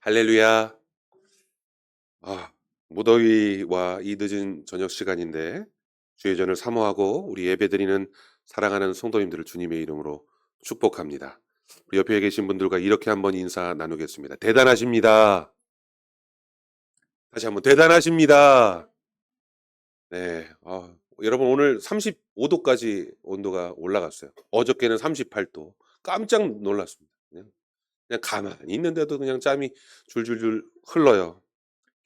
할렐루야. 아, 무더위와 이 늦은 저녁 시간인데 주의 전을 사모하고 우리 예배드리는 사랑하는 성도님들을 주님의 이름으로 축복합니다. 우리 옆에 계신 분들과 이렇게 한번 인사 나누겠습니다. 대단하십니다. 다시 한번 대단하십니다. 네, 여러분 오늘 35도까지 온도가 올라갔어요. 어저께는 38도. 깜짝 놀랐습니다. 그냥 가만히 있는데도 그냥 짬이 줄줄줄 흘러요.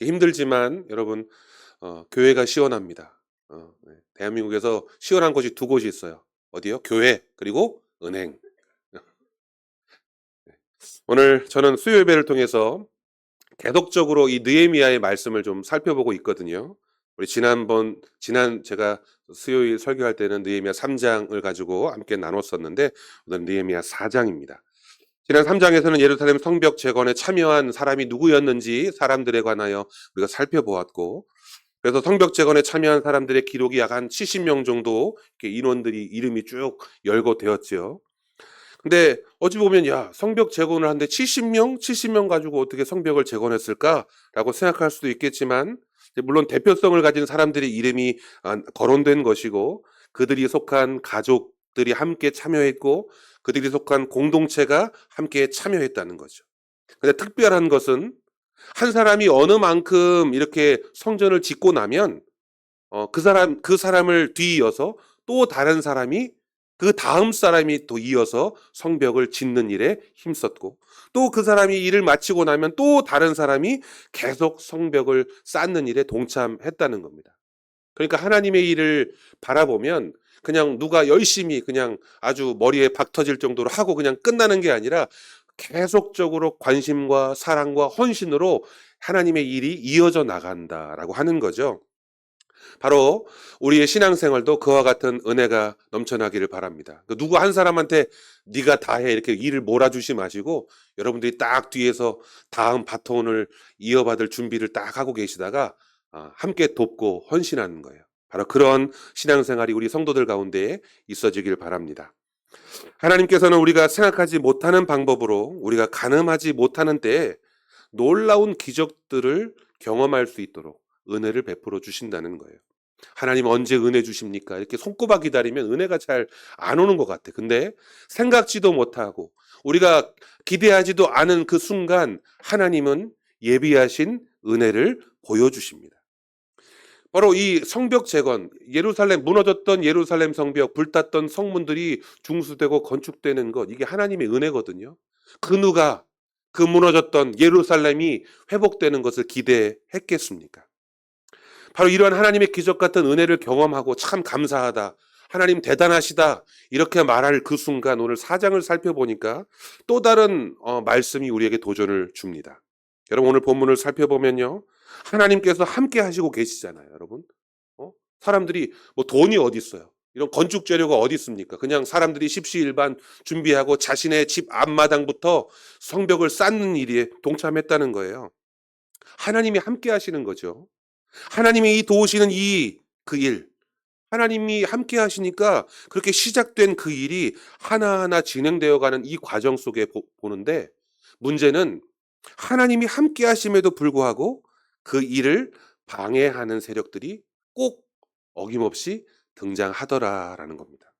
힘들지만 여러분 교회가 시원합니다. 네. 대한민국에서 시원한 곳이 두 곳이 있어요. 어디요? 교회 그리고 은행. 오늘 저는 수요 예배를 통해서 계속적으로 이 느헤미야의 말씀을 좀 살펴보고 있거든요. 우리 지난 제가 수요일 설교할 때는 느헤미야 3장을 가지고 함께 나눴었는데 오늘 느헤미야 4장입니다. 지난 3장에서는 예루살렘 성벽 재건에 참여한 사람이 누구였는지 사람들에 관하여 우리가 살펴보았고, 그래서 성벽 재건에 참여한 사람들의 기록이 약 한 70명 정도 이렇게 인원들이 이름이 쭉 열거되었지요. 근데 어찌 보면 야, 성벽 재건을 하는데 70명 가지고 어떻게 성벽을 재건했을까라고 생각할 수도 있겠지만, 물론 대표성을 가진 사람들의 이름이 거론된 것이고 그들이 속한 가족들이 함께 참여했고 그들이 속한 공동체가 함께 참여했다는 거죠. 근데 특별한 것은 한 사람이 어느 만큼 이렇게 성전을 짓고 나면 그 사람을 뒤이어서 또 다른 사람이 그 다음 사람이 또 이어서 성벽을 짓는 일에 힘썼고, 또 그 사람이 일을 마치고 나면 또 다른 사람이 계속 성벽을 쌓는 일에 동참했다는 겁니다. 그러니까 하나님의 일을 바라보면 그냥 누가 열심히 그냥 아주 머리에 박 터질 정도로 하고 그냥 끝나는 게 아니라 계속적으로 관심과 사랑과 헌신으로 하나님의 일이 이어져 나간다라고 하는 거죠. 바로 우리의 신앙생활도 그와 같은 은혜가 넘쳐나기를 바랍니다. 누구 한 사람한테 네가 다 해 이렇게 일을 몰아주지 마시고 여러분들이 딱 뒤에서 다음 바톤을 이어받을 준비를 딱 하고 계시다가 함께 돕고 헌신하는 거예요. 바로 그런 신앙생활이 우리 성도들 가운데 있어지길 바랍니다. 하나님께서는 우리가 생각하지 못하는 방법으로 우리가 가늠하지 못하는 때에 놀라운 기적들을 경험할 수 있도록 은혜를 베풀어 주신다는 거예요. 하나님 언제 은혜 주십니까? 이렇게 손꼽아 기다리면 은혜가 잘 안 오는 것 같아. 근데 생각지도 못하고 우리가 기대하지도 않은 그 순간 하나님은 예비하신 은혜를 보여주십니다. 바로 이 성벽 재건, 무너졌던 예루살렘 성벽, 불탔던 성문들이 중수되고 건축되는 것, 이게 하나님의 은혜거든요. 그 누가 그 무너졌던 예루살렘이 회복되는 것을 기대했겠습니까? 바로 이러한 하나님의 기적 같은 은혜를 경험하고 참 감사하다, 하나님 대단하시다, 이렇게 말할 그 순간 오늘 4장을 살펴보니까 또 다른 말씀이 우리에게 도전을 줍니다. 여러분 오늘 본문을 살펴보면요, 하나님께서 함께 하시고 계시잖아요. 여러분 사람들이 뭐 돈이 어디 있어요? 이런 건축 재료가 어디 있습니까? 그냥 사람들이 십시일반 준비하고 자신의 집 앞마당부터 성벽을 쌓는 일에 동참했다는 거예요. 하나님이 함께 하시는 거죠. 하나님이 도우시는 그 일, 하나님이 함께 하시니까 그렇게 시작된 그 일이 하나하나 진행되어 가는 이 과정 속에 보는데, 문제는 하나님이 함께 하심에도 불구하고 그 일을 방해하는 세력들이 꼭 어김없이 등장하더라라는 겁니다.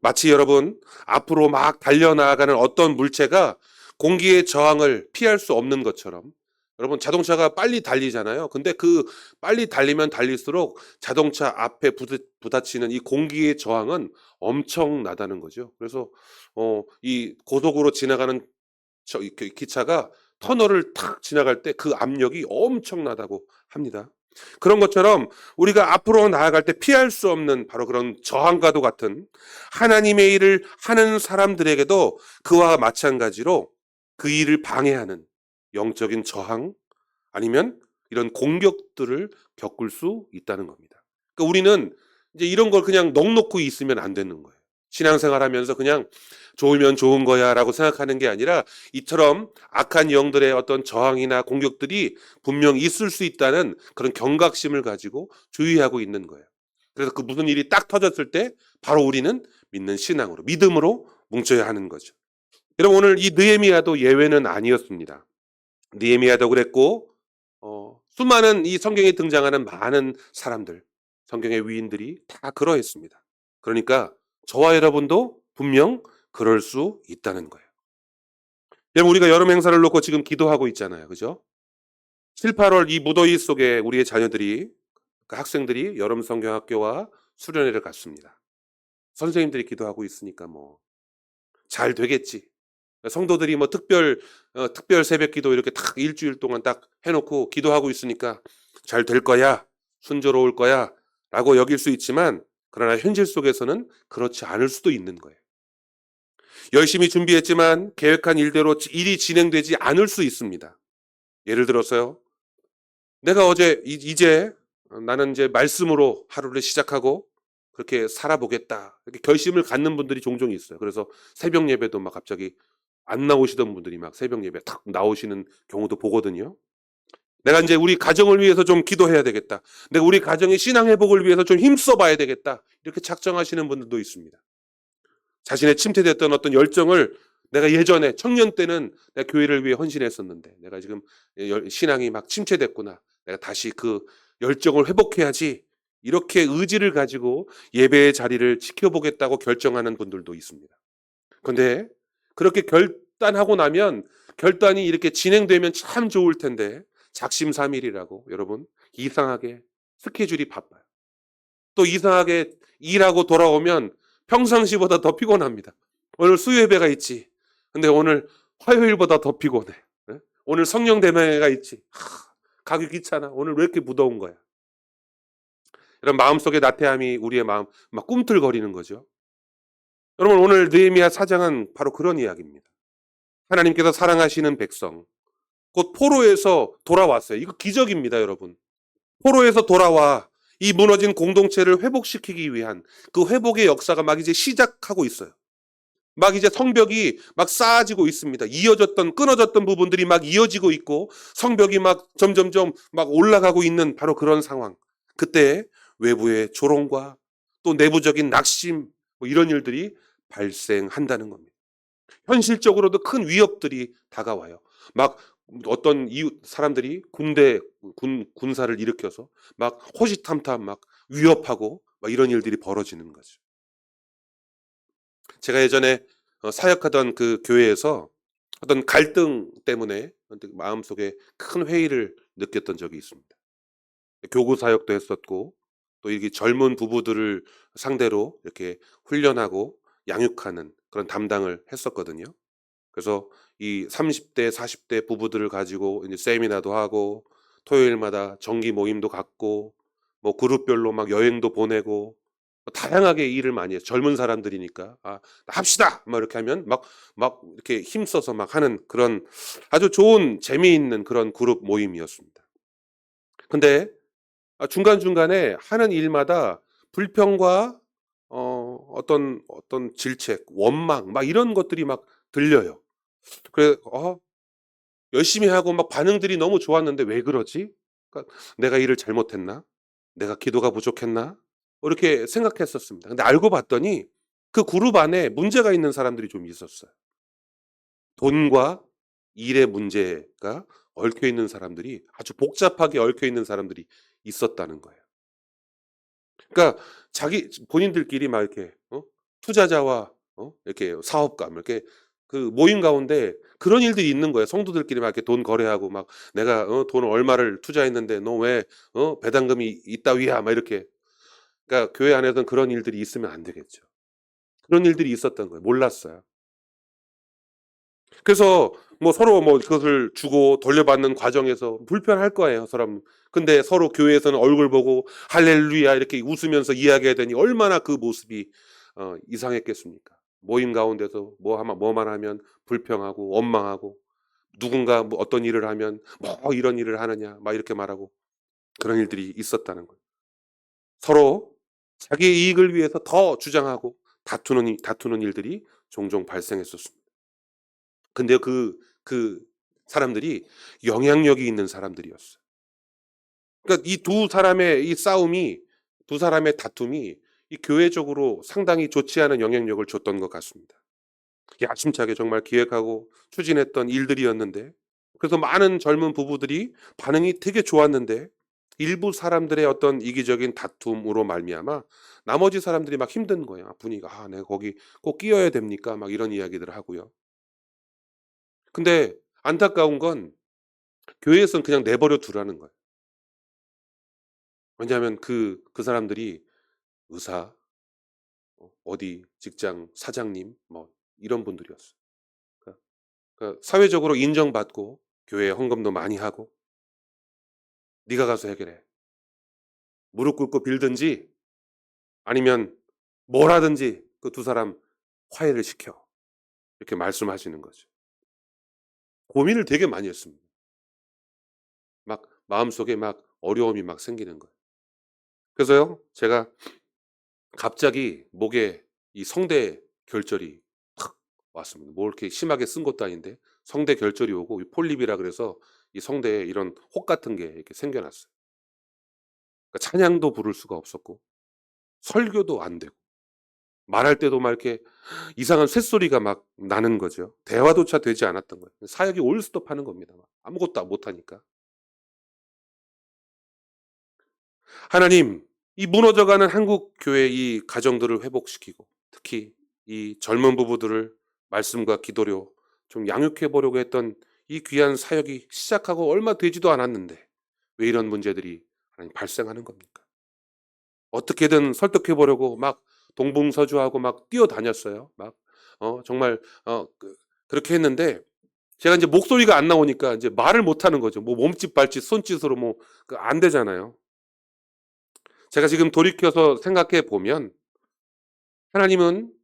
마치 여러분 앞으로 막 달려나가는 어떤 물체가 공기의 저항을 피할 수 없는 것처럼, 여러분 자동차가 빨리 달리잖아요. 근데 그 빨리 달리면 달릴수록 자동차 앞에 부딪히는 이 공기의 저항은 엄청나다는 거죠. 그래서 이 고속으로 지나가는 기차가 터널을 탁 지나갈 때 그 압력이 엄청나다고 합니다. 그런 것처럼 우리가 앞으로 나아갈 때 피할 수 없는 바로 그런 저항과도 같은 하나님의 일을 하는 사람들에게도 그와 마찬가지로 그 일을 방해하는 영적인 저항, 아니면 이런 공격들을 겪을 수 있다는 겁니다. 그러니까 우리는 이제 이런 걸 그냥 넋놓고 있으면 안 되는 거예요. 신앙생활 하면서 그냥 좋으면 좋은 거야 라고 생각하는 게 아니라 이처럼 악한 영들의 어떤 저항이나 공격들이 분명 있을 수 있다는 그런 경각심을 가지고 주의하고 있는 거예요. 그래서 그 무슨 일이 딱 터졌을 때 바로 우리는 믿는 신앙으로, 믿음으로 뭉쳐야 하는 거죠. 여러분 오늘 이 느헤미야도 예외는 아니었습니다. 느헤미야도 그랬고 수많은 이 성경에 등장하는 많은 사람들, 성경의 위인들이 다 그러했습니다. 그러니까 저와 여러분도 분명 그럴 수 있다는 거예요. 여러분, 우리가 여름 행사를 놓고 지금 기도하고 있잖아요. 그죠? 7, 8월 이 무더위 속에 우리의 자녀들이, 그 학생들이 여름 성경학교와 수련회를 갔습니다. 선생님들이 기도하고 있으니까 뭐 잘 되겠지. 성도들이 뭐 특별 새벽 기도 이렇게 딱 일주일 동안 딱 해놓고 기도하고 있으니까 잘 될 거야, 순조로울 거야 라고 여길 수 있지만, 그러나 현실 속에서는 그렇지 않을 수도 있는 거예요. 열심히 준비했지만 계획한 일대로 일이 진행되지 않을 수 있습니다. 예를 들어서요, 내가 이제 나는 이제 말씀으로 하루를 시작하고 그렇게 살아보겠다, 이렇게 결심을 갖는 분들이 종종 있어요. 그래서 새벽 예배도 막 갑자기 안 나오시던 분들이 막 새벽 예배 탁 나오시는 경우도 보거든요. 내가 이제 우리 가정을 위해서 좀 기도해야 되겠다, 내가 우리 가정의 신앙 회복을 위해서 좀 힘써 봐야 되겠다, 이렇게 작정하시는 분들도 있습니다. 자신의 침체됐던 어떤 열정을, 내가 예전에 청년 때는 내가 교회를 위해 헌신했었는데 내가 지금 신앙이 막 침체됐구나, 내가 다시 그 열정을 회복해야지, 이렇게 의지를 가지고 예배의 자리를 지켜보겠다고 결정하는 분들도 있습니다. 그런데 그렇게 결단하고 나면, 결단이 이렇게 진행되면 참 좋을 텐데 작심삼일이라고 여러분, 이상하게 스케줄이 바빠요. 또 이상하게 일하고 돌아오면 평상시보다 더 피곤합니다. 오늘 수요예배가 있지, 근데 오늘 화요일보다 더 피곤해. 예? 오늘 성령 대면회가 있지, 가기 귀찮아, 오늘 왜 이렇게 무더운 거야. 이런 마음속의 나태함이 우리의 마음 막 꿈틀거리는 거죠. 여러분, 오늘 느헤미야 4장은 바로 그런 이야기입니다. 하나님께서 사랑하시는 백성, 곧 포로에서 돌아왔어요. 이거 기적입니다, 여러분. 포로에서 돌아와 이 무너진 공동체를 회복시키기 위한 그 회복의 역사가 막 이제 시작하고 있어요. 막 이제 성벽이 막 쌓아지고 있습니다. 끊어졌던 부분들이 막 이어지고 있고, 성벽이 막 점점점 막 올라가고 있는 바로 그런 상황. 그때 외부의 조롱과 또 내부적인 낙심, 뭐 이런 일들이 발생한다는 겁니다. 현실적으로도 큰 위협들이 다가와요. 막 어떤 이웃 사람들이 군사를 일으켜서 막 호시탐탐 막 위협하고 막 이런 일들이 벌어지는 거죠. 제가 예전에 사역하던 그 교회에서 어떤 갈등 때문에 마음속에 큰 회의를 느꼈던 적이 있습니다. 교구 사역도 했었고, 또 이게 젊은 부부들을 상대로 이렇게 훈련하고 양육하는 그런 담당을 했었거든요. 그래서 이 30대, 40대 부부들을 가지고 이제 세미나도 하고, 토요일마다 정기 모임도 갖고, 뭐 그룹별로 막 여행도 보내고, 다양하게 일을 많이 해요. 젊은 사람들이니까. 합시다! 막 이렇게 하면 막 이렇게 힘써서 막 하는 그런 아주 좋은 재미있는 그런 그룹 모임이었습니다. 근데 중간중간에 하는 일마다 불평과 어떤 질책, 원망, 막 이런 것들이 막 들려요. 그래, 열심히 하고 막 반응들이 너무 좋았는데 왜 그러지? 그러니까 내가 일을 잘못했나? 내가 기도가 부족했나? 이렇게 생각했었습니다. 근데 알고 봤더니 그 그룹 안에 문제가 있는 사람들이 좀 있었어요. 돈과 일의 문제가 얽혀 있는 사람들이, 아주 복잡하게 얽혀 있는 사람들이 있었다는 거예요. 그러니까 본인들끼리 막 이렇게 투자자와 이렇게 사업가 이렇게 그 모임 가운데 그런 일들이 있는 거예요. 성도들끼리 막 이렇게 돈 거래하고 막, 내가 돈을 얼마를 투자했는데 너 왜 배당금이 이따위야 막 이렇게. 그러니까 교회 안에서는 그런 일들이 있으면 안 되겠죠. 그런 일들이 있었던 거예요. 몰랐어요. 그래서 뭐 서로 뭐 그것을 주고 돌려받는 과정에서 불편할 거예요, 사람. 근데 서로 교회에서는 얼굴 보고 할렐루야 이렇게 웃으면서 이야기하더니 얼마나 그 모습이 이상했겠습니까? 모임 가운데서 뭐만 하면 불평하고 원망하고, 누군가 뭐 어떤 일을 하면 뭐 이런 일을 하느냐 막 이렇게 말하고, 그런 일들이 있었다는 거예요. 서로 자기의 이익을 위해서 더 주장하고 다투는 일들이 종종 발생했었습니다. 근데 그 사람들이 영향력이 있는 사람들이었어요. 그러니까 이 두 사람의 이 싸움이, 두 사람의 다툼이 이 교회적으로 상당히 좋지 않은 영향력을 줬던 것 같습니다. 야심차게 정말 기획하고 추진했던 일들이었는데 그래서 많은 젊은 부부들이 반응이 되게 좋았는데 일부 사람들의 어떤 이기적인 다툼으로 말미암아 나머지 사람들이 막 힘든 거예요. 분위기가 '아 내가 거기 꼭 끼어야 됩니까?' 막 이런 이야기들을 하고요. 근데 안타까운 건 교회에서는 그냥 내버려 두라는 거예요. 왜냐하면 그 사람들이 의사, 어디 직장 사장님 뭐 이런 분들이었어요. 그러니까 사회적으로 인정받고 교회에 헌금도 많이 하고 "네가 가서 해결해. 무릎 꿇고 빌든지 아니면 뭘 하든지 그 두 사람 화해를 시켜." 이렇게 말씀하시는 거죠. 고민을 되게 많이 했습니다. 막 마음속에 막 어려움이 막 생기는 거예요. 그래서요 제가 갑자기 목에 이 성대 결절이 탁 왔습니다. 뭐 이렇게 심하게 쓴 것도 아닌데 성대 결절이 오고 이 폴립이라 그래서 이 성대에 이런 혹 같은 게 이렇게 생겨 났어요. 그러니까 찬양도 부를 수가 없었고 설교도 안 되고 말할 때도 막 이렇게 이상한 쇳소리가 막 나는 거죠. 대화조차 되지 않았던 거예요. 사역이 올스톱하는 겁니다. 막 아무것도 못 하니까. 하나님, 이 무너져가는 한국 교회 이 가정들을 회복시키고 특히 이 젊은 부부들을 말씀과 기도로 좀 양육해 보려고 했던 이 귀한 사역이 시작하고 얼마 되지도 않았는데 왜 이런 문제들이 하나님 발생하는 겁니까? 어떻게든 설득해 보려고 막 동분서주하고 막 뛰어다녔어요. 막 정말 그렇게 했는데 제가 이제 목소리가 안 나오니까 이제 말을 못 하는 거죠. 뭐 몸짓 발짓 손짓으로 뭐 안 되잖아요. 제가 지금 돌이켜서 생각해 보면 하나님은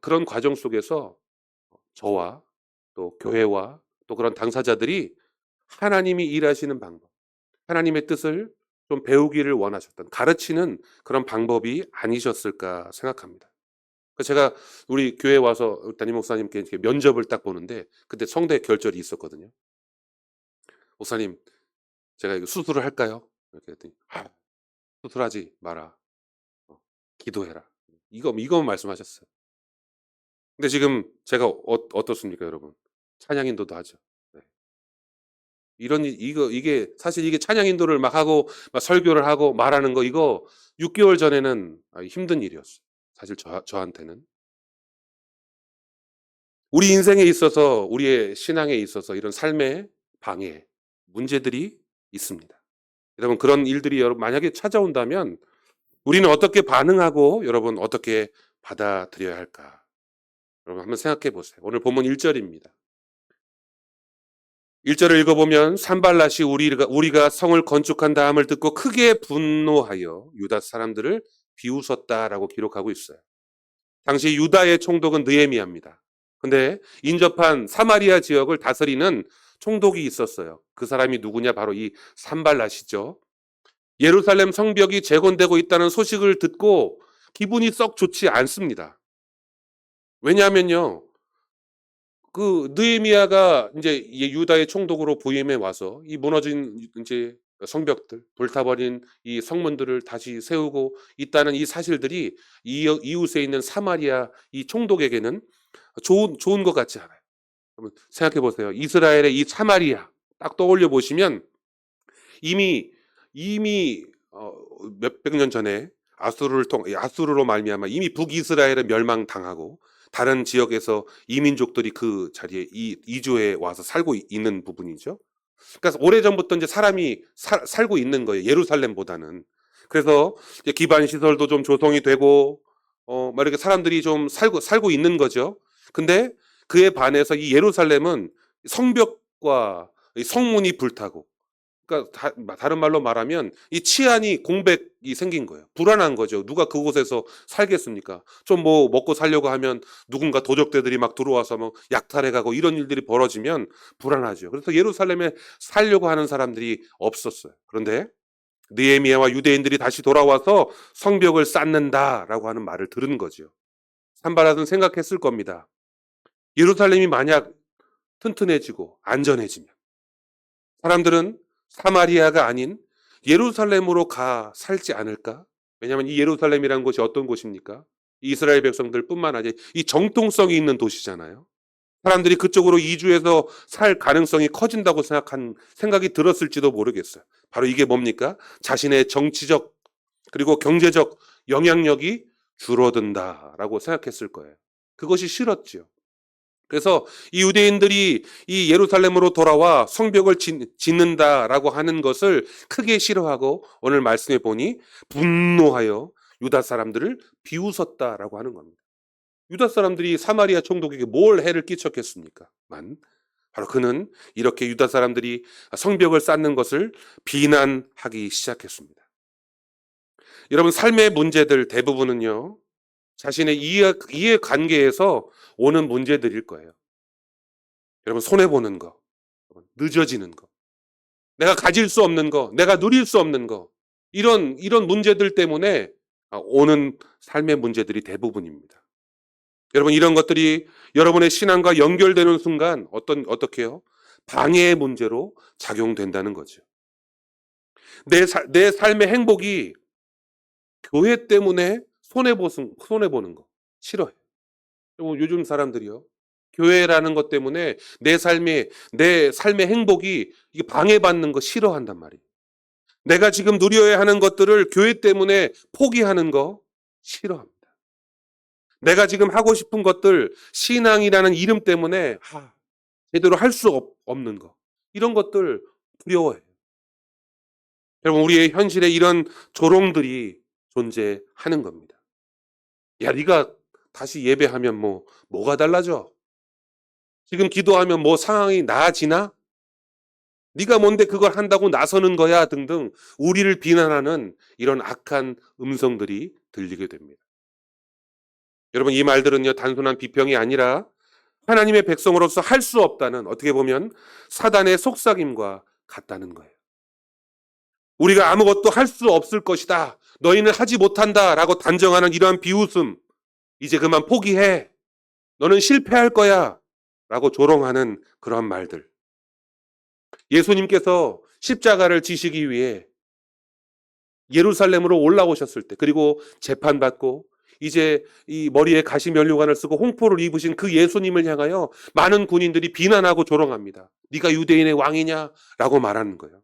그런 과정 속에서 저와 또 교회와 또 그런 당사자들이 하나님이 일하시는 방법, 하나님의 뜻을 좀 배우기를 원하셨던 가르치는 그런 방법이 아니셨을까 생각합니다. 그래서 제가 우리 교회에 와서 담임 목사님께 이렇게 면접을 딱 보는데 그때 성대 결절이 있었거든요. "목사님 제가 이거 수술을 할까요?" 이렇게 했더니 수술하지 마라. 기도해라." 이거만 말씀하셨어요. 근데 지금 제가 어떻습니까 여러분? 찬양 인도도 하죠. 네. 이런 이게 사실 이게 찬양 인도를 막 하고 막 설교를 하고 말하는 거 이거 6 개월 전에는 힘든 일이었어요. 사실 저한테는. 우리 인생에 있어서 우리의 신앙에 있어서 이런 삶의 방해, 문제들이 있습니다. 여러분 그런 일들이 여러분 만약에 찾아온다면 우리는 어떻게 반응하고 여러분 어떻게 받아들여야 할까? 여러분 한번 생각해 보세요. 오늘 본문 1 절입니다. 1 절을 읽어보면 산발랏이 우리가 성을 건축한 다음을 듣고 크게 분노하여 유다 사람들을 비웃었다라고 기록하고 있어요. 당시 유다의 총독은 느헤미야입니다. 근데 인접한 사마리아 지역을 다스리는 총독이 있었어요. 그 사람이 누구냐? 바로 이 산발랏이죠. 예루살렘 성벽이 재건되고 있다는 소식을 듣고 기분이 썩 좋지 않습니다. 왜냐하면요. 그 느헤미야가 인제 유다의 총독으로 부임해 와서 이 무너진 인제 성벽들, 불타버린 이 성문들을 다시 세우고 있다는 이 사실들이 이웃에 있는 사마리아 이 총독에게는 좋은 것 같지 않아요. 한번 생각해 보세요. 이스라엘의 이 사마리아 딱 떠올려 보시면 이미 이미 몇백 년 전에 아수르로 말미암아 이미 북이스라엘은 멸망당하고 다른 지역에서 이민족들이 그 자리에 이주해 와서 살고 있는 부분이죠. 그러니까 오래전부터 이제 사람이 살고 있는 거예요. 예루살렘보다는. 그래서 이제 기반 시설도 좀 조성이 되고 막 이렇게 사람들이 좀 살고 있는 거죠. 근데 그에 반해서 이 예루살렘은 성벽과 이 성문이 불타고 그러니까 다른 말로 말하면 이 치안이 공백이 생긴 거예요. 불안한 거죠. 누가 그곳에서 살겠습니까? 좀 뭐 먹고 살려고 하면 누군가 도적대들이 막 들어와서 뭐 약탈해 가고 이런 일들이 벌어지면 불안하죠. 그래서 예루살렘에 살려고 하는 사람들이 없었어요. 그런데 느헤미야와 유대인들이 다시 돌아와서 성벽을 쌓는다라고 하는 말을 들은 거죠. 산발랏은 생각했을 겁니다. 예루살렘이 만약 튼튼해지고 안전해지면 사람들은 사마리아가 아닌 예루살렘으로 가 살지 않을까? 왜냐하면 이 예루살렘이라는 곳이 어떤 곳입니까? 이스라엘 백성들뿐만 아니라 이 정통성이 있는 도시잖아요. 사람들이 그쪽으로 이주해서 살 가능성이 커진다고 생각이 들었을지도 모르겠어요. 바로 이게 뭡니까? 자신의 정치적 그리고 경제적 영향력이 줄어든다라고 생각했을 거예요. 그것이 싫었지요. 그래서 이 유대인들이 이 예루살렘으로 돌아와 성벽을 짓는다라고 하는 것을 크게 싫어하고 오늘 말씀해 보니 분노하여 유다 사람들을 비웃었다라고 하는 겁니다. 유다 사람들이 사마리아 총독에게 뭘 해를 끼쳤겠습니까? 바로 그는 이렇게 유다 사람들이 성벽을 쌓는 것을 비난하기 시작했습니다. 여러분, 삶의 문제들 대부분은요, 자신의 이해 관계에서 오는 문제들일 거예요. 여러분, 손해보는 거, 늦어지는 거, 내가 가질 수 없는 거, 내가 누릴 수 없는 거, 이런 문제들 때문에 오는 삶의 문제들이 대부분입니다. 여러분, 이런 것들이 여러분의 신앙과 연결되는 순간 어떻게 해요? 방해의 문제로 작용된다는 거죠. 내 삶의 행복이 교회 때문에 손해보는 거 싫어해요. 요즘 사람들이요, 교회라는 것 때문에 내 삶의 행복이 이게 방해받는 거 싫어한단 말이에요. 내가 지금 누려야 하는 것들을 교회 때문에 포기하는 거 싫어합니다. 내가 지금 하고 싶은 것들, 신앙이라는 이름 때문에 제대로 할 수 없는 거, 이런 것들 두려워해요. 여러분, 우리의 현실에 이런 조롱들이 존재하는 겁니다. 야, 네가 다시 예배하면 뭐가 달라져? 지금 기도하면 상황이 나아지나? 네가 뭔데 그걸 한다고 나서는 거야? 등등 우리를 비난하는 이런 악한 음성들이 들리게 됩니다. 여러분, 이 말들은요, 단순한 비평이 아니라 하나님의 백성으로서 할 수 없다는, 어떻게 보면 사단의 속삭임과 같다는 거예요. 우리가 아무것도 할 수 없을 것이다, 너희는 하지 못한다 라고 단정하는 이러한 비웃음, 이제 그만 포기해, 너는 실패할 거야 라고 조롱하는 그런 말들. 예수님께서 십자가를 지시기 위해 예루살렘으로 올라오셨을 때, 그리고 재판받고 이제 이 머리에 가시면류관을 쓰고 홍포를 입으신 그 예수님을 향하여 많은 군인들이 비난하고 조롱합니다. 네가 유대인의 왕이냐? 라고 말하는 거예요.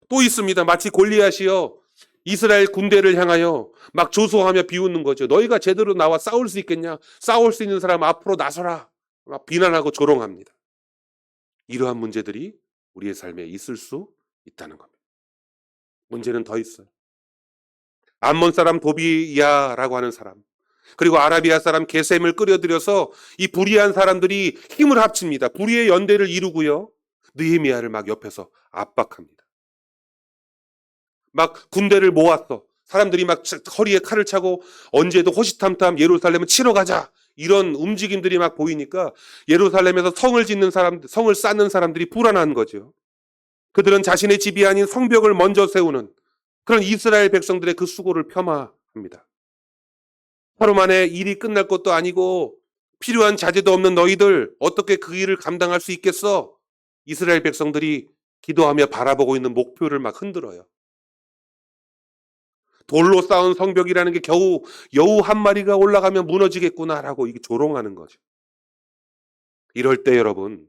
또 있습니다. 마치 골리앗이요, 이스라엘 군대를 향하여 막 조소하며 비웃는 거죠. 너희가 제대로 나와 싸울 수 있겠냐? 싸울 수 있는 사람 앞으로 나서라. 막 비난하고 조롱합니다. 이러한 문제들이 우리의 삶에 있을 수 있다는 겁니다. 문제는 더 있어요. 암몬 사람 도비야라고 하는 사람, 그리고 아라비아 사람 게셈을 끌어들여서 이 불의한 사람들이 힘을 합칩니다. 불의의 연대를 이루고요, 느헤미야를 막 옆에서 압박합니다. 막 군대를 모았어. 사람들이 막 허리에 칼을 차고 언제도 호시탐탐 예루살렘을 치러 가자, 이런 움직임들이 막 보이니까 예루살렘에서 성을 쌓는 사람들이 불안한 거죠. 그들은 자신의 집이 아닌 성벽을 먼저 세우는 그런 이스라엘 백성들의 그 수고를 폄하합니다. 하루 만에 일이 끝날 것도 아니고 필요한 자재도 없는 너희들 어떻게 그 일을 감당할 수 있겠어? 이스라엘 백성들이 기도하며 바라보고 있는 목표를 막 흔들어요. 돌로 쌓은 성벽이라는 게 겨우 여우 한 마리가 올라가면 무너지겠구나라고 이게 조롱하는 거죠. 이럴 때 여러분,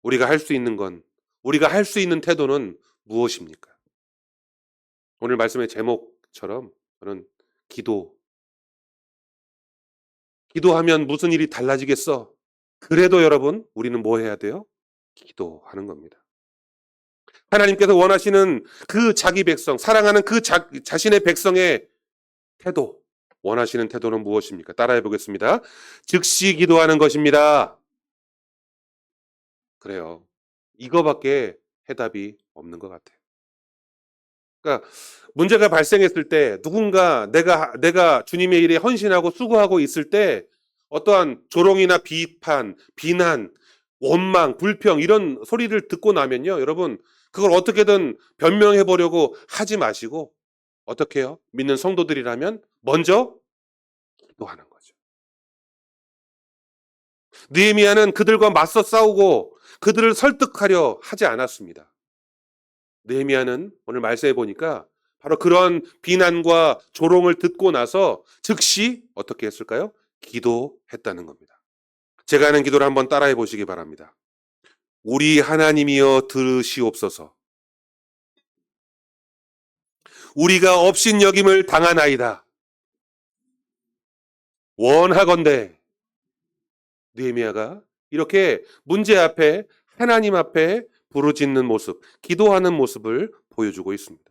우리가 할 수 있는 태도는 무엇입니까? 오늘 말씀의 제목처럼 저는 기도하면 무슨 일이 달라지겠어? 그래도 여러분, 우리는 뭐 해야 돼요? 기도하는 겁니다. 하나님께서 원하시는 그 자기 백성, 사랑하는 그 자신의 백성의 태도, 원하시는 태도는 무엇입니까? 따라해 보겠습니다. 즉시 기도하는 것입니다. 그래요. 이거밖에 해답이 없는 것 같아요. 그러니까 문제가 발생했을 때 누군가 내가 주님의 일에 헌신하고 수고하고 있을 때 어떠한 조롱이나 비판, 비난, 원망, 불평 이런 소리를 듣고 나면요, 여러분, 그걸 어떻게든 변명해 보려고 하지 마시고 어떻게 해요? 믿는 성도들이라면 먼저 기도하는 거죠. 느헤미야는 그들과 맞서 싸우고 그들을 설득하려 하지 않았습니다. 느헤미야는 오늘 말씀해 보니까 바로 그런 비난과 조롱을 듣고 나서 즉시 어떻게 했을까요? 기도했다는 겁니다. 제가 하는 기도를 한번 따라해 보시기 바랍니다. 우리 하나님이여 들으시옵소서. 우리가 업신여김을 당하나이다. 원하건대. 느헤미야가 이렇게 문제 앞에 하나님 앞에 부르짖는 모습, 기도하는 모습을 보여주고 있습니다.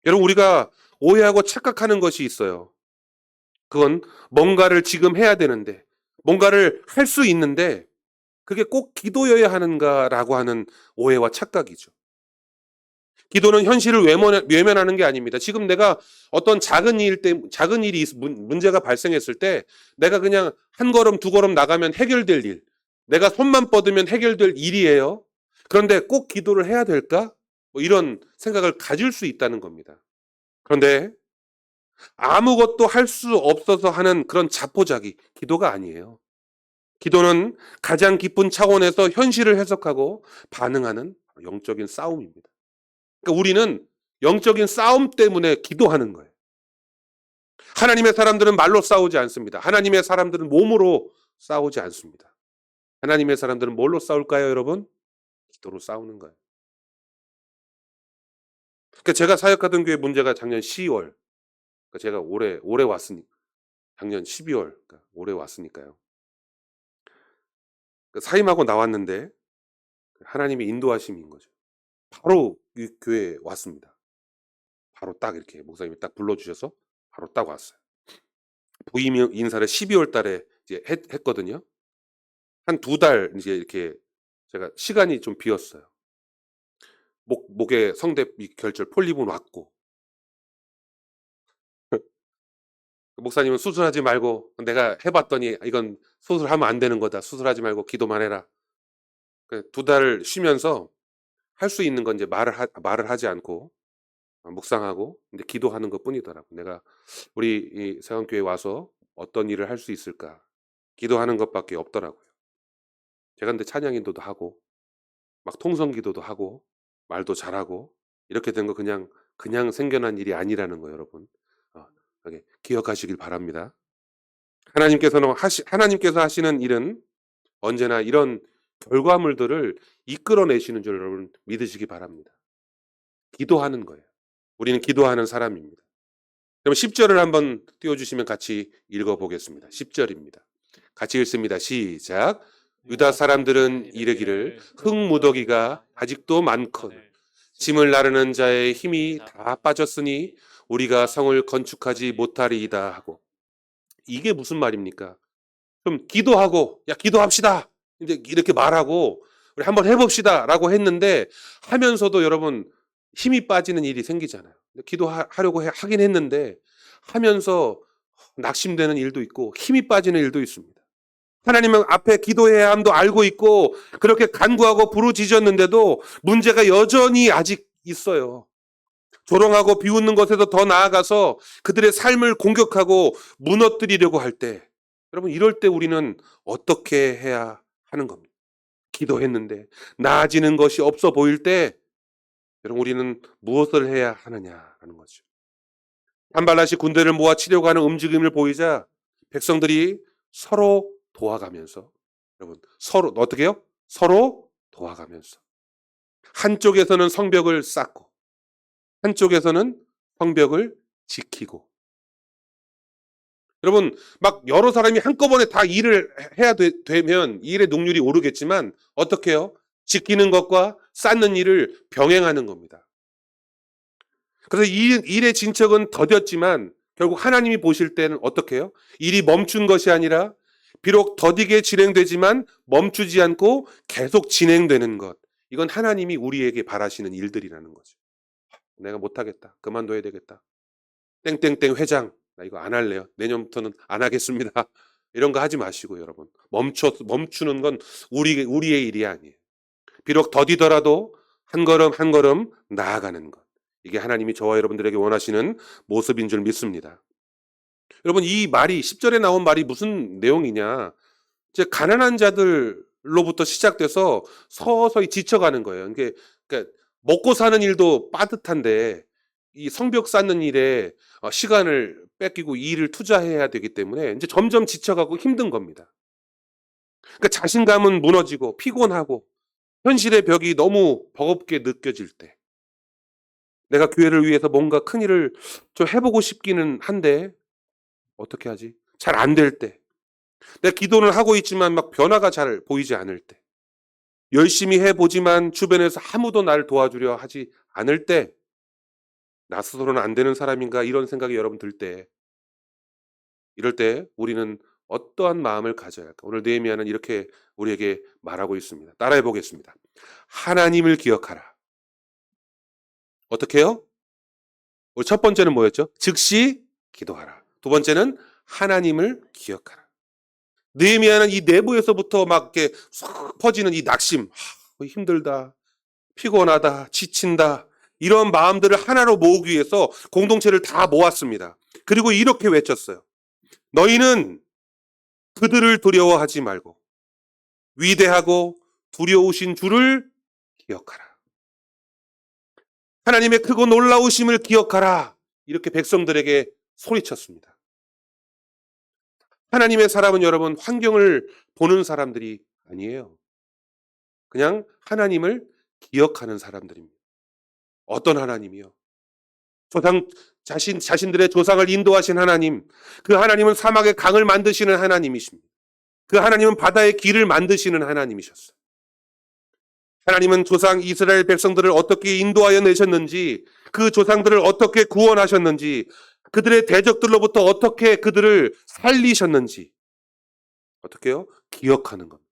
여러분, 우리가 오해하고 착각하는 것이 있어요. 그건 뭔가를 지금 해야 되는데, 뭔가를 할 수 있는데 그게 꼭 기도여야 하는가라고 하는 오해와 착각이죠. 기도는 현실을 외면하는 게 아닙니다. 지금 내가 어떤 작은 일이 문제가 발생했을 때 내가 그냥 한 걸음 두 걸음 나가면 해결될 일, 내가 손만 뻗으면 해결될 일이에요. 그런데 꼭 기도를 해야 될까? 뭐 이런 생각을 가질 수 있다는 겁니다. 그런데 아무것도 할 수 없어서 하는 그런 자포자기, 기도가 아니에요. 기도는 가장 깊은 차원에서 현실을 해석하고 반응하는 영적인 싸움입니다. 그러니까 우리는 영적인 싸움 때문에 기도하는 거예요. 하나님의 사람들은 말로 싸우지 않습니다. 하나님의 사람들은 몸으로 싸우지 않습니다. 하나님의 사람들은 뭘로 싸울까요, 여러분? 기도로 싸우는 거예요. 그러니까 제가 사역하던 교회 문제가 작년 12월, 그러니까 제가 올해 왔으니까, 작년 12월, 그러니까 올해 왔으니까요. 사임하고 나왔는데 하나님의 인도하심인 거죠. 바로 이 교회에 왔습니다. 바로 딱 이렇게 목사님이 딱 불러주셔서 바로 딱 왔어요. 부임 인사를 12월 달에 이제 했거든요. 한 2달 이제 이렇게 제가 시간이 좀 비었어요. 목에 성대 결절 폴립은 왔고, 목사님은 수술하지 말고, 내가 해봤더니 이건 수술하면 안 되는 거다. 수술하지 말고 기도만 해라. 2달 쉬면서 할 수 있는 건 이제 말을 하지 않고 묵상하고 이제 기도하는 것 뿐이더라고. 내가 우리 이 세강교회 와서 어떤 일을 할 수 있을까? 기도하는 것밖에 없더라고요. 제가 근데 찬양 인도도 하고 막 통성 기도도 하고 말도 잘하고 이렇게 된 거 그냥 생겨난 일이 아니라는 거 여러분. 이렇게 기억하시길 바랍니다. 하나님께서 하시는 일은 언제나 이런 결과물들을 이끌어내시는 줄 여러분 믿으시기 바랍니다. 기도하는 거예요. 우리는 기도하는 사람입니다. 그럼 10절을 한번 띄워주시면 같이 읽어보겠습니다. 10절입니다. 같이 읽습니다. 시작. 유다 사람들은 이르기를 흙무더기가 아직도 많거늘 짐을 나르는 자의 힘이 다 빠졌으니 우리가 성을 건축하지 못하리이다 하고. 이게 무슨 말입니까? 좀 기도하고 야 기도합시다 이제 이렇게 말하고 우리 한번 해봅시다 라고 했는데 하면서도 여러분 힘이 빠지는 일이 생기잖아요. 기도하려고 하긴 했는데 하면서 낙심되는 일도 있고 힘이 빠지는 일도 있습니다. 하나님은 앞에 기도해야 함도 알고 있고 그렇게 간구하고 부르짖었는데도 문제가 여전히 아직 있어요. 조롱하고 비웃는 것에서 더 나아가서 그들의 삶을 공격하고 무너뜨리려고 할 때, 여러분 이럴 때 우리는 어떻게 해야 하는 겁니까? 기도했는데 나아지는 것이 없어 보일 때 여러분 우리는 무엇을 해야 하느냐라는 거죠. 산발랏이 군대를 모아 치려고 하는 움직임을 보이자 백성들이 서로 도와가면서, 여러분 서로 어떻게 해요? 서로 도와가면서 한쪽에서는 성벽을 쌓고 한쪽에서는 성벽을 지키고. 여러분 막 여러 사람이 한꺼번에 다 일을 해야 되면 일의 능률이 오르겠지만 어떻게 해요? 지키는 것과 쌓는 일을 병행하는 겁니다. 그래서 일의 진척은 더뎠지만 결국 하나님이 보실 때는 어떻게 해요? 일이 멈춘 것이 아니라 비록 더디게 진행되지만 멈추지 않고 계속 진행되는 것. 이건 하나님이 우리에게 바라시는 일들이라는 거죠. 내가 못하겠다. 그만둬야 되겠다. 땡땡땡 회장. 나 이거 안 할래요. 내년부터는 안 하겠습니다. 이런 거 하지 마시고 여러분. 멈추는 건 우리의 일이 아니에요. 비록 더디더라도 한 걸음 한 걸음 나아가는 것. 이게 하나님이 저와 여러분들에게 원하시는 모습인 줄 믿습니다. 여러분 이 말이 10절에 나온 말이 무슨 내용이냐. 이제 가난한 자들로부터 시작돼서 서서히 지쳐가는 거예요. 그러니까 먹고 사는 일도 빠듯한데 이 성벽 쌓는 일에 시간을 뺏기고 이 일을 투자해야 되기 때문에 이제 점점 지쳐가고 힘든 겁니다. 그러니까 자신감은 무너지고 피곤하고 현실의 벽이 너무 버겁게 느껴질 때, 내가 교회를 위해서 뭔가 큰일을 좀 해보고 싶기는 한데 어떻게 하지? 잘 안 될 때, 내가 기도는 하고 있지만 막 변화가 잘 보이지 않을 때, 열심히 해보지만 주변에서 아무도 나를 도와주려 하지 않을 때, 나 스스로는 안 되는 사람인가 이런 생각이 여러분 들 때, 이럴 때 우리는 어떠한 마음을 가져야 할까? 오늘 느헤미야는 이렇게 우리에게 말하고 있습니다. 따라해 보겠습니다. 하나님을 기억하라. 어떻게 해요? 우리 첫 번째는 뭐였죠? 즉시 기도하라. 두 번째는 하나님을 기억하라. 느헤미야는 이 내부에서부터 막 이렇게 싹 퍼지는 이 낙심, 힘들다, 피곤하다, 지친다, 이런 마음들을 하나로 모으기 위해서 공동체를 다 모았습니다. 그리고 이렇게 외쳤어요. 너희는 그들을 두려워하지 말고 위대하고 두려우신 주를 기억하라. 하나님의 크고 놀라우심을 기억하라. 이렇게 백성들에게 소리쳤습니다. 하나님의 사람은 여러분 환경을 보는 사람들이 아니에요. 그냥 하나님을 기억하는 사람들입니다. 어떤 하나님이요? 자신들의 조상을 인도하신 하나님, 그 하나님은 사막의 강을 만드시는 하나님이십니다. 그 하나님은 바다의 길을 만드시는 하나님이셨어요. 하나님은 조상 이스라엘 백성들을 어떻게 인도하여 내셨는지, 그 조상들을 어떻게 구원하셨는지, 그들의 대적들로부터 어떻게 그들을 살리셨는지, 어떻게요? 기억하는 겁니다.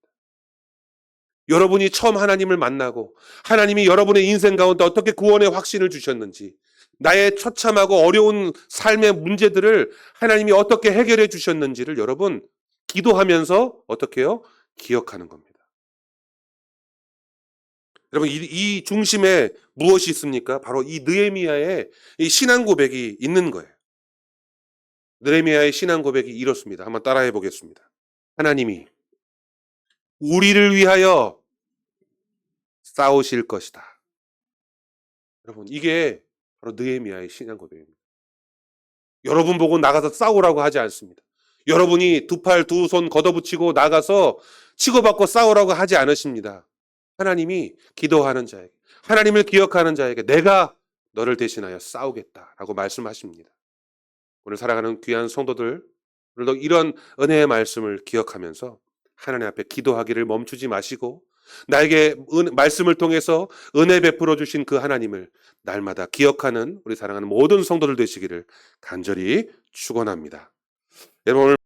여러분이 처음 하나님을 만나고 하나님이 여러분의 인생 가운데 어떻게 구원의 확신을 주셨는지, 나의 처참하고 어려운 삶의 문제들을 하나님이 어떻게 해결해 주셨는지를 여러분 기도하면서 어떻게 해요? 기억하는 겁니다. 여러분 이 중심에 무엇이 있습니까? 바로 이 느헤미야의 이 신앙 고백이 있는 거예요. 느헤미야의 신앙 고백이 이렇습니다. 한번 따라해 보겠습니다. 하나님이 우리를 위하여 싸우실 것이다. 여러분 이게 바로 느헤미야의 신앙 고백입니다. 여러분 보고 나가서 싸우라고 하지 않습니다. 여러분이 두 팔 두 손 걷어붙이고 나가서 치고받고 싸우라고 하지 않으십니다. 하나님이 기도하는 자에게, 하나님을 기억하는 자에게 내가 너를 대신하여 싸우겠다라고 말씀하십니다. 오늘 사랑하는 귀한 성도들, 오늘도 이런 은혜의 말씀을 기억하면서 하나님 앞에 기도하기를 멈추지 마시고 나에게 말씀을 통해서 은혜 베풀어 주신 그 하나님을 날마다 기억하는 우리 사랑하는 모든 성도들 되시기를 간절히 축원합니다. 여러분 오늘